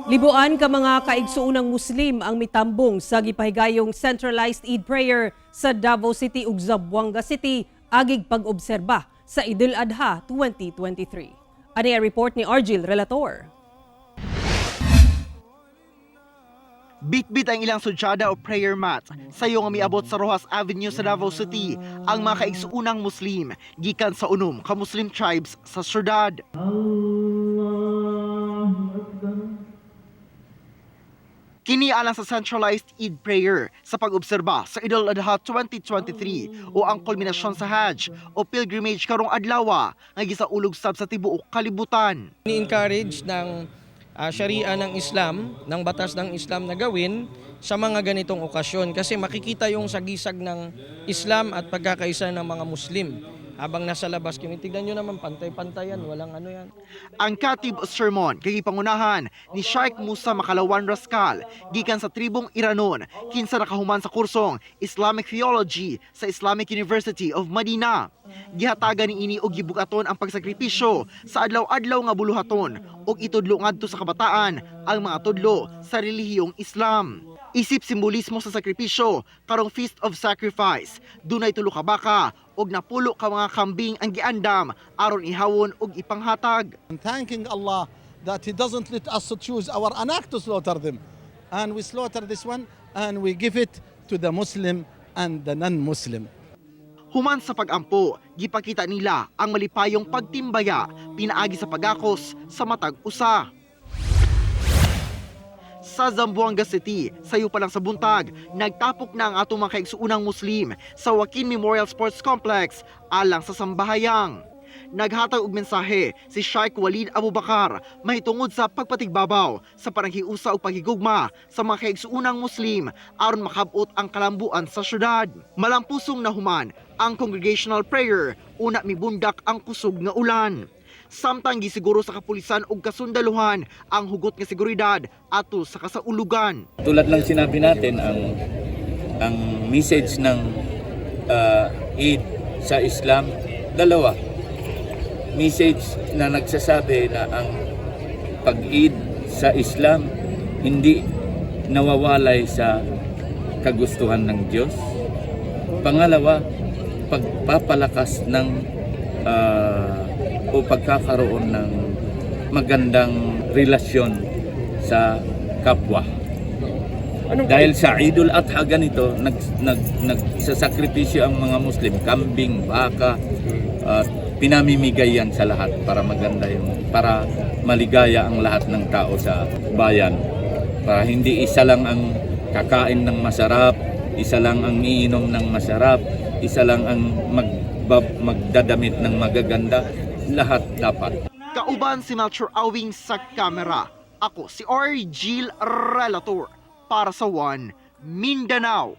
Libuan ka mga kaigsuunang Muslim ang mitambong sa gipahigayong centralized Eid prayer sa Davao City ug Zamboanga City agig pag-obserba sa Idul Adha 2023. Ani ang report ni Argil Relator. Bitbit ang ilang sudyada o prayer mat sayo nga miabot sa Rojas Avenue sa Davao City ang mga kaigsuunang Muslim gikan sa unom ka Muslim tribes sa syudad. Kini alang sa centralized Eid prayer sa pag-obserba sa Idul Adha 2023 o ang kulminasyon sa Hajj o pilgrimage karong adlaw nga gisaulog sab sa tibuok kalibutan. Ni-encourage ng Sharia ng Islam, ng batas ng Islam na gawin sa mga ganitong okasyon kasi makikita yung sagisag ng Islam at pagkakaisa ng mga Muslim. Habang nasa labas, kinitignan nyo naman, pantay-pantayan, walang ano yan. Ang katib sermon kay pangunahan ni Sheikh Musa Makalawan Rascal gikan sa tribong Iranon kinsa nakahuman sa kursong Islamic Theology sa Islamic University of Medina. Gihatagan ni ini og gibugaton ang pagsakripisyo sa adlaw-adlaw nga buluhaton ug itudlo ngadto sa kabataan ang mga tudlo sa relihiyong Islam. Isip simbolismo sa sakripisyo karong Feast of Sacrifice, dunay tulo ka baka ug napulo ka mga kambing ang giandam aron ihawon ug ipanghatag. I'm thanking Allah that He doesn't let us to choose our anak to slaughter them. And we slaughter this one and we give it to the Muslim and the non-Muslim. Human sa pagampo, gipakita nila ang malipayong pagtimbaya pinaagi sa pagakos sa matag usa. Sa Zamboanga City, sayo pa lang sa buntag, nagtapok na ang atong mga kaigsuunang Muslim sa Joaquin Memorial Sports Complex alang sa Sambahayang. Naghatag og mensahe si Sheikh Walid Abubakar mahitungod sa pagpatigbabaw sa pananghiusa ug paghigugma sa mga kaigsuunang Muslim aron makabot ang kalambuan sa syudad. Malampusong nahuman ang congregational prayer, una mibundak ang kusog nga ulan. Samtang gisiguro sa kapulisan ug kasundaluhan ang hugot nga seguridad ato sa kasaulugan. Tulad lang sinabi natin ang message ng Eid sa Islam, dalawa. Message na nagsasabi na ang pag-Eid sa Islam hindi nawawalay sa kagustuhan ng Diyos. Pangalawa, pagpapalakas ng o pagkakaroon ng magandang relasyon sa kapwa. Dahil sa Idul Adha ganito, nagsasakripisyo ang mga Muslim, kambing, baka, pinamimigay yan sa lahat para maganda para maligaya ang lahat ng tao sa bayan. Para hindi isa lang ang kakain ng masarap, isa lang ang iinom ng masarap, isa lang ang magdadamit ng magaganda, lahat dapat. Kauban si Melchor Awing sa kamera. Ako si Argil Relator para sa One Mindanao.